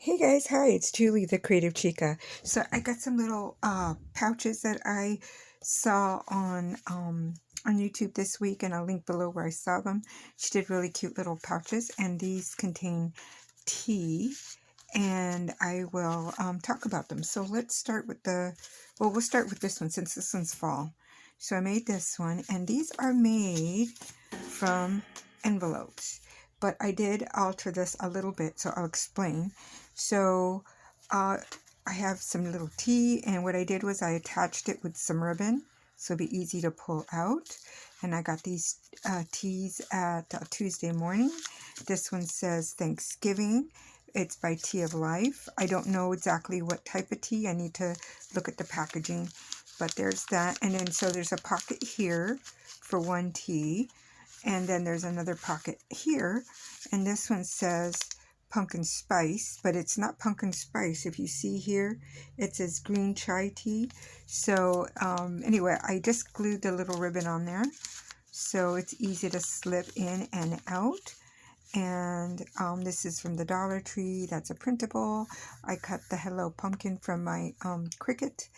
Hey guys, hi, it's Julie, the Creative Chica. So I got some little pouches that I saw on YouTube this week, and I'll link below where I saw them. She did really cute little pouches, and these contain tea, and I will talk about them. So let's start with we'll start with this one since this one's fall. So I made this one, and these are made from envelopes, but I did alter this a little bit, so I'll explain. So I have some little tea, and what I did was I attached it with some ribbon so it'd be easy to pull out. And I got these teas at Tuesday morning. This one says Thanksgiving. It's by Tea of Life. I don't know exactly what type of tea. I need to look at the packaging, but there's that. And then so there's a pocket here for one tea, and then there's another pocket here, and this one says pumpkin spice, but it's not pumpkin spice. If you see here, it says green chai tea. So anyway, I just glued the little ribbon on there so it's easy to slip in and out. And this is from the Dollar Tree. That's a printable. I cut the Hello Pumpkin from my Cricut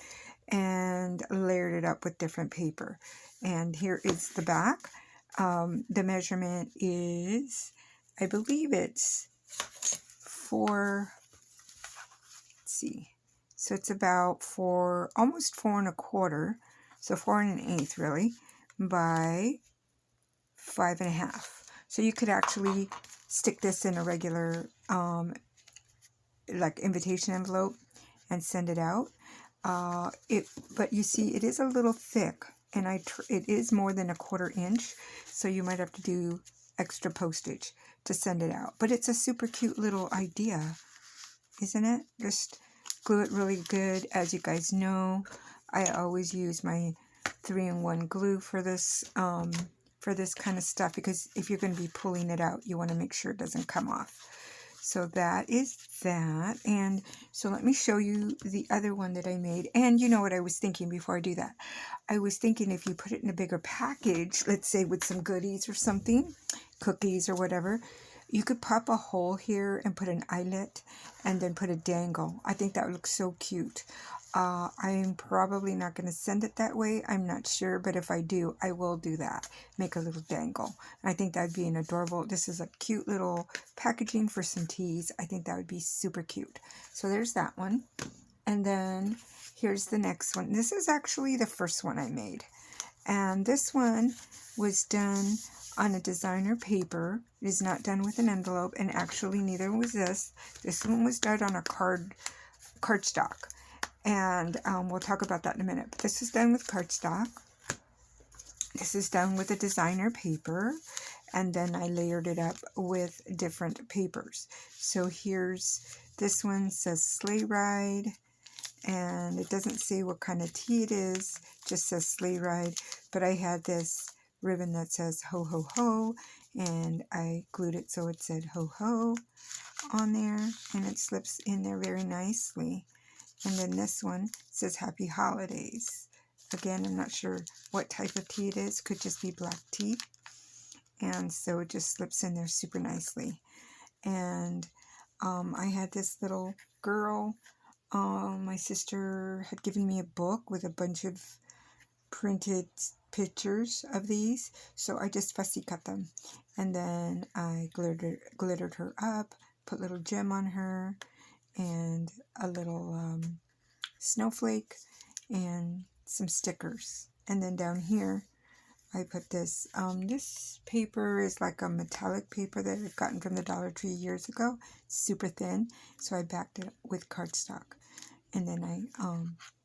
and layered it up with different paper. And here is the back. The measurement is, I believe it's 4, let's see, so it's about almost 4 1/4, so 4 1/8 really, by 5 1/2. So you could actually stick this in a regular like invitation envelope and send it out. But you see, it is a little thick, and it is more than 1/4 inch, so you might have to do extra postage to send it out. But it's a super cute little idea, isn't it? Just glue it really good. As you guys know, I always use my 3-in-1 glue for this kind of stuff, because if you're going to be pulling it out, you want to make sure it doesn't come off. So that is that. And so let me show you the other one that I made. And you know what I was thinking before I do that? I was thinking if you put it in a bigger package, let's say with some goodies or something, cookies or whatever, you could pop a hole here and put an eyelet and then put a dangle. I think that would look so cute. I'm probably not going to send it that way. I'm not sure, but if I do, I will do that. Make a little dangle. I think that would be an adorable, this is a cute little packaging for some teas. I think that would be super cute. So there's that one. And then here's the next one. This is actually the first one I made. And this one was done on a designer paper. It is not done with an envelope, and actually neither was this. This one was done on a cardstock. And we'll talk about that in a minute. But this is done with cardstock. This is done with a designer paper. And then I layered it up with different papers. So this one says Sleigh Ride. And it doesn't say what kind of tea it is. Just says Sleigh Ride. But I had this ribbon that says Ho Ho Ho. And I glued it so it said Ho Ho on there. And it slips in there very nicely. And then this one says Happy Holidays. Again, I'm not sure what type of tea it is. Could just be black tea. And so it just slips in there super nicely. And I had this little girl. My sister had given me a book with a bunch of printed pictures of these. So I just fussy cut them. And then I glittered her up, put little gem on her, and a little snowflake and some stickers. And then down here I put this. This paper is like a metallic paper that I've gotten from the Dollar Tree years ago. It's super thin, so I backed it with cardstock, and then I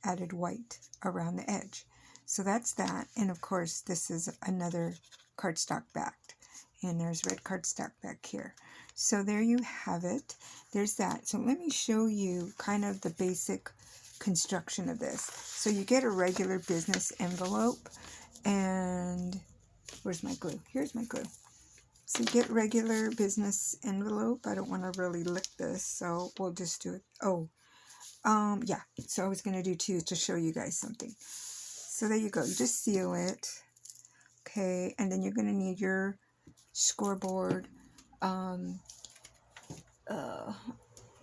added white around the edge. So that's that. And of course this is another cardstock backed, and there's red cardstock back here. So there you have it. There's that. So let me show you kind of the basic construction of this. So you get a regular business envelope, and where's my glue? Here's my glue. So you get regular business envelope. I don't want to really lick this, so we'll just do it. Yeah. So I was going to do two to show you guys something. So there you go. You just seal it. Okay. And then you're going to need your scoreboard.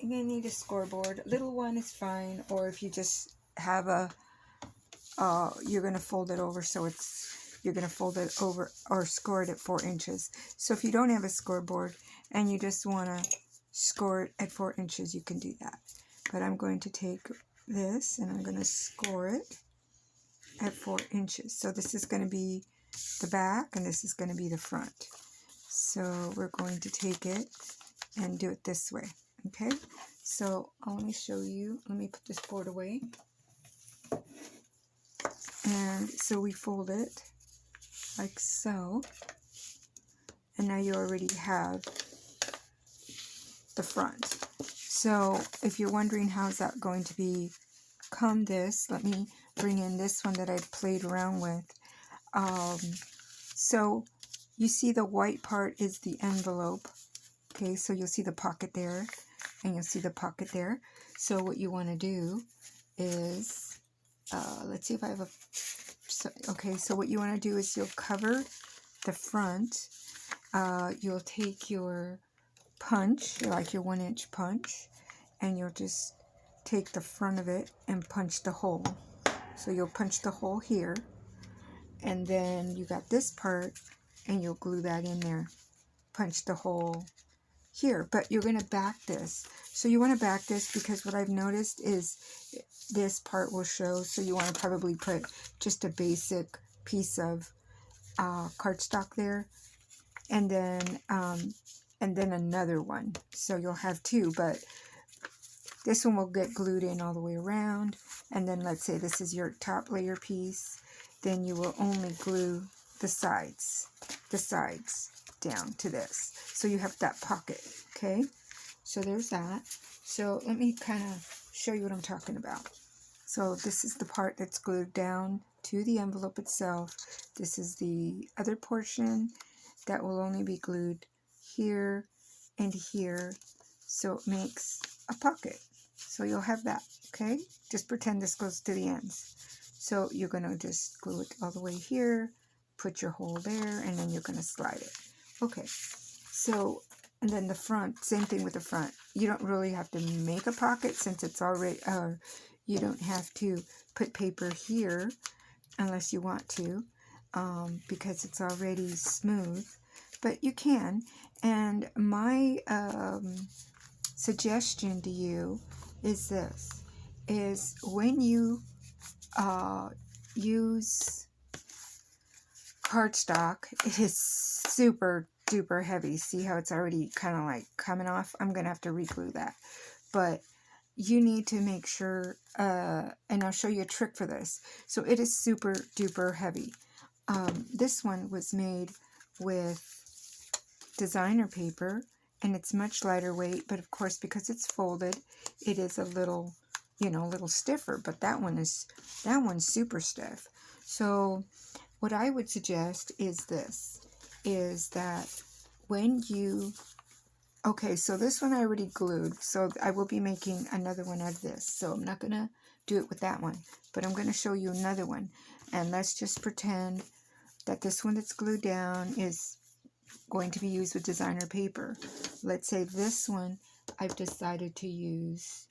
you're going to need a scoreboard. A little one is fine, or if you just have a, you're going to fold it over so you're going to fold it over or score it at 4 inches. So if you don't have a scoreboard and you just want to score it at 4 inches, you can do that. But I'm going to take this and I'm going to score it at 4 inches. So this is going to be the back and this is going to be the front. So we're going to take it and do it this way. Okay, so let me show you. Let me put this board away. And so we fold it like so. And now you already have the front. So if you're wondering how's that going to become this, let me bring in this one that I played around with. So you see the white part is the envelope. Okay, so you'll see the pocket there and you'll see the pocket there. So what you want to do is, let's see if I have okay, so what you want to do is you'll cover the front. You'll take your punch, like your 1-inch punch, and you'll just take the front of it and punch the hole. So you'll punch the hole here, and then you got this part, and you'll glue that in there. Punch the hole here, but you're going to back this. So you want to back this because what I've noticed is this part will show, so you want to probably put just a basic piece of cardstock there, and then another one. So you'll have 2, but this one will get glued in all the way around, and then let's say this is your top layer piece, then you will only glue the sides down to this. So you have that pocket, okay? So there's that. So let me kind of show you what I'm talking about. So this is the part that's glued down to the envelope itself. This is the other portion that will only be glued here and here. So it makes a pocket. So you'll have that, okay? Just pretend this goes to the ends. So you're going to just glue it all the way here, put your hole there, and then you're going to slide it. Okay, so, and then the front, same thing with the front. You don't really have to make a pocket since it's already, you don't have to put paper here unless you want to, because it's already smooth, but you can. And my suggestion to you is this, is when you use cardstock, it is super duper heavy. See how it's already kind of like coming off? I'm gonna have to re-glue that, but you need to make sure, and I'll show you a trick for this. So it is super duper heavy. This one was made with designer paper, and it's much lighter weight, but of course because it's folded, it is a little, you know, a little stiffer, but that one's super stiff. So what I would suggest is this, is that when you, okay, so this one I already glued, so I will be making another one of this. So I'm not going to do it with that one, but I'm going to show you another one. And let's just pretend that this one that's glued down is going to be used with designer paper. Let's say this one I've decided to use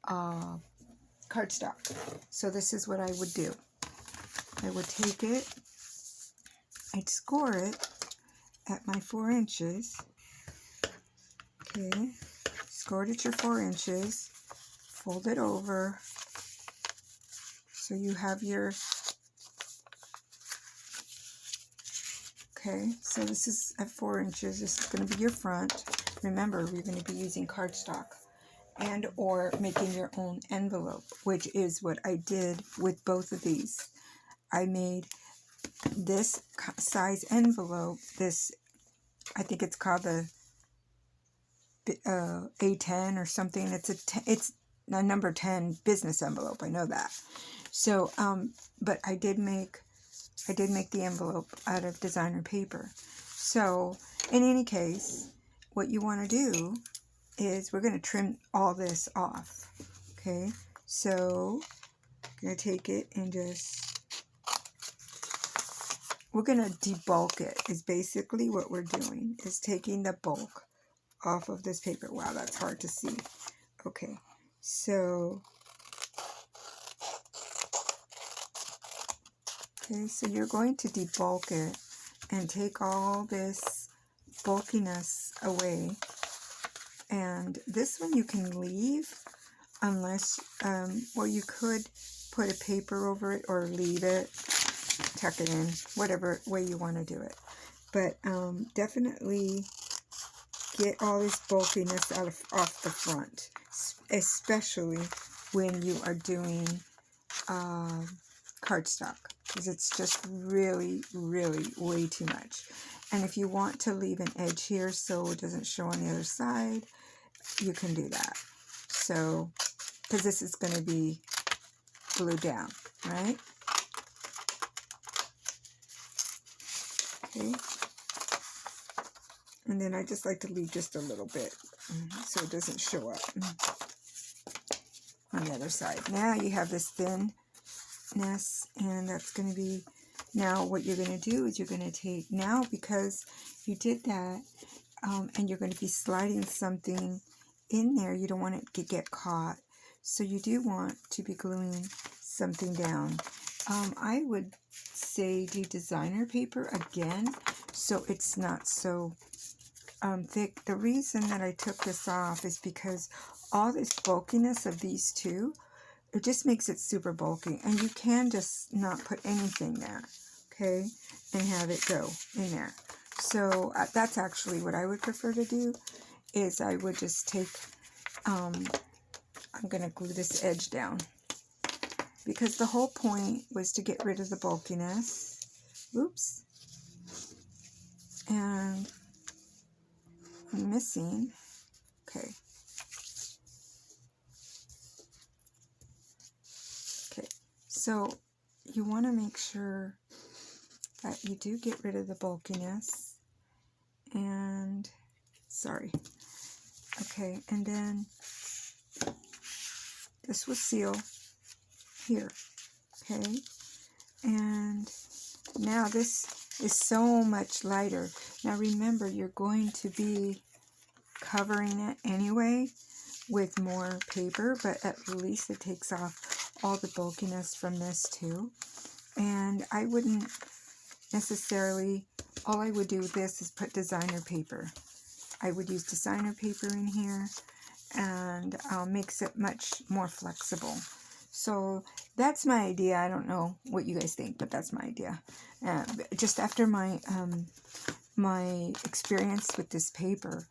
cardstock. So this is what I would do. I would take it, I'd score it at my 4 inches. Okay, score it at your 4 inches, fold it over, so you have your, okay, so this is at 4 inches, this is going to be your front. Remember, you're going to be using cardstock and or making your own envelope, which is what I did with both of these. I made this size envelope, this, I think it's called the A10 or something. It's a number 10 business envelope. I know that. So, but I did make the envelope out of designer paper. So, in any case, what you want to do is we're going to trim all this off. Okay, so I'm going to take it and just, we're going to debulk it, is basically what we're doing, is taking the bulk off of this paper. Wow, that's hard to see. Okay, so you're going to debulk it and take all this bulkiness away. And this one you can leave unless, well, you could put a paper over it or leave it, tuck it in, whatever way you want to do it. But definitely get all this bulkiness off the front, especially when you are doing cardstock, because it's just really, really way too much. And if you want to leave an edge here so it doesn't show on the other side, you can do that. So, because this is going to be glued down, right? Okay. And then I just like to leave just a little bit so it doesn't show up on the other side. Now you have this thinness, and that's going to be, now what you're going to do is you're going to take, now because you did that, and you're going to be sliding something in there, you don't want it to get caught. So you do want to be gluing something down. I would say do designer paper again, so it's not so thick. The reason that I took this off is because all this bulkiness of these two, it just makes it super bulky, and you can just not put anything there, okay, and have it go in there. So that's actually what I would prefer to do, is I would just take, I'm going to glue this edge down, because the whole point was to get rid of the bulkiness. Oops. And I'm missing, okay. Okay, so you want to make sure that you do get rid of the bulkiness, and, sorry, okay, and then this will seal here, okay, and now this is so much lighter. Now remember, you're going to be covering it anyway with more paper, but at least it takes off all the bulkiness from this too. And I wouldn't necessarily, all I would do with this is put designer paper. I would use designer paper in here, and makes it much more flexible. So that's my idea. I don't know what you guys think, but that's my idea. Just after my my experience with this paper,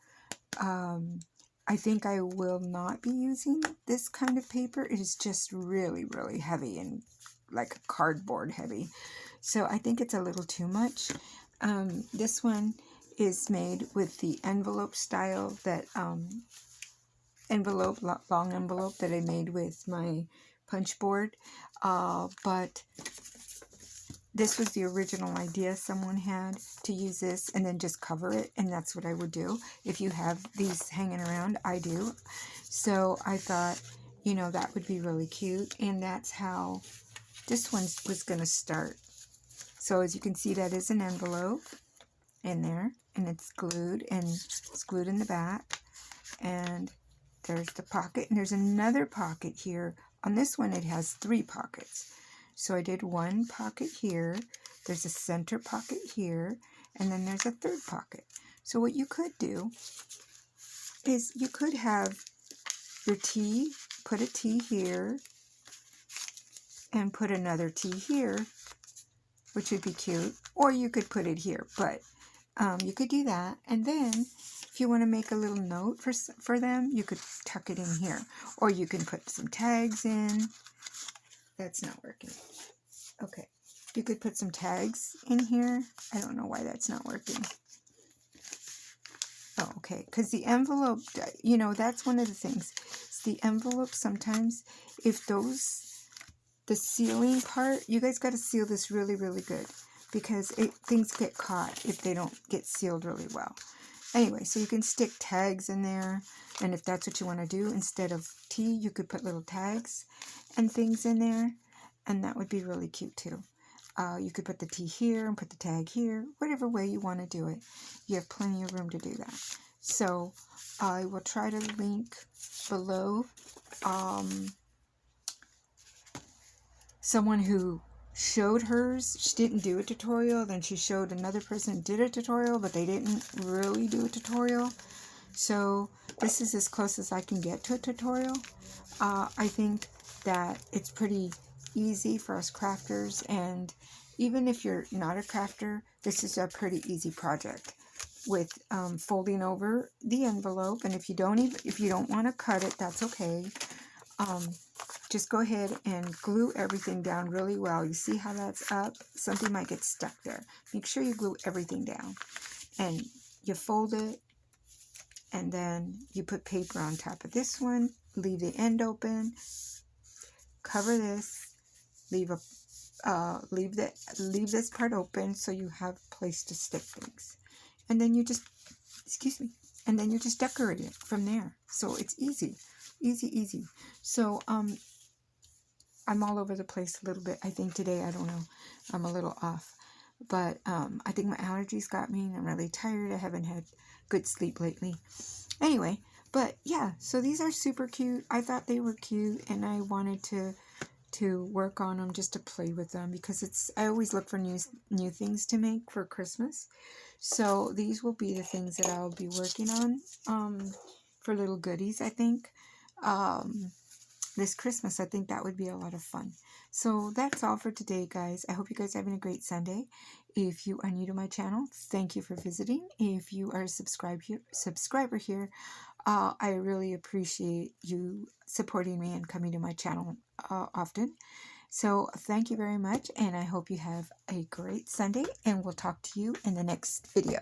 I think I will not be using this kind of paper. It is just really, really heavy and like cardboard heavy. So I think it's a little too much. This one is made with the envelope style, that long envelope that I made with my punch board. But this was the original idea someone had, to use this and then just cover it, and that's what I would do. If you have these hanging around, I do. So I thought, you know, that would be really cute, and that's how this one was going to start. So as you can see, that is an envelope in there, and it's glued, and it's glued in the back, and there's the pocket, and there's another pocket here. On this one, it has 3 pockets. So I did one pocket here, there's a center pocket here, and then there's a third pocket. So what you could do is you could have your T, put a T here, and put another T here, which would be cute, or you could put it here, but you could do that. And then if you want to make a little note for them, you could tuck it in here, or you can put some tags in. That's not working. Okay, you could put some tags in here. I don't know why that's not working. Oh, okay, because the envelope, you know, that's one of the things. It's the envelope sometimes, if the sealing part, you guys got to seal this really, really good, because things get caught if they don't get sealed really well. Anyway, so you can stick tags in there, and if that's what you want to do, instead of T, you could put little tags and things in there, and that would be really cute too. You could put the T here and put the tag here, whatever way you want to do it. You have plenty of room to do that. So I will try to link below someone who showed hers. She didn't do a tutorial, then she showed another person did a tutorial, but they didn't really do a tutorial. So this is as close as I can get to a tutorial. I think that it's pretty easy for us crafters, and even if you're not a crafter, this is a pretty easy project with folding over the envelope. And if you don't want to cut it, that's okay. Just go ahead and glue everything down really well. You see how that's up? Something might get stuck there. Make sure you glue everything down, and you fold it, and then you put paper on top of this one. Leave the end open. Cover this. Leave this part open so you have a place to stick things. And then you just, and then you just decorate it from there. So it's easy. Easy. So I'm all over the place a little bit. I think today, I don't know, I'm a little off. But I think my allergies got me, and I'm really tired. I haven't had good sleep lately. Anyway, but yeah, so these are super cute. I thought they were cute, and I wanted to work on them just to play with them, because I always look for new things to make for Christmas. So these will be the things that I'll be working on for little goodies, I think. This Christmas, I think that would be a lot of fun. So that's all for today, guys. I hope you guys are having a great Sunday. If you are new to my channel, thank you for visiting. If you are a subscriber here, I really appreciate you supporting me and coming to my channel often. So thank you very much, and I hope you have a great Sunday, and we'll talk to you in the next video.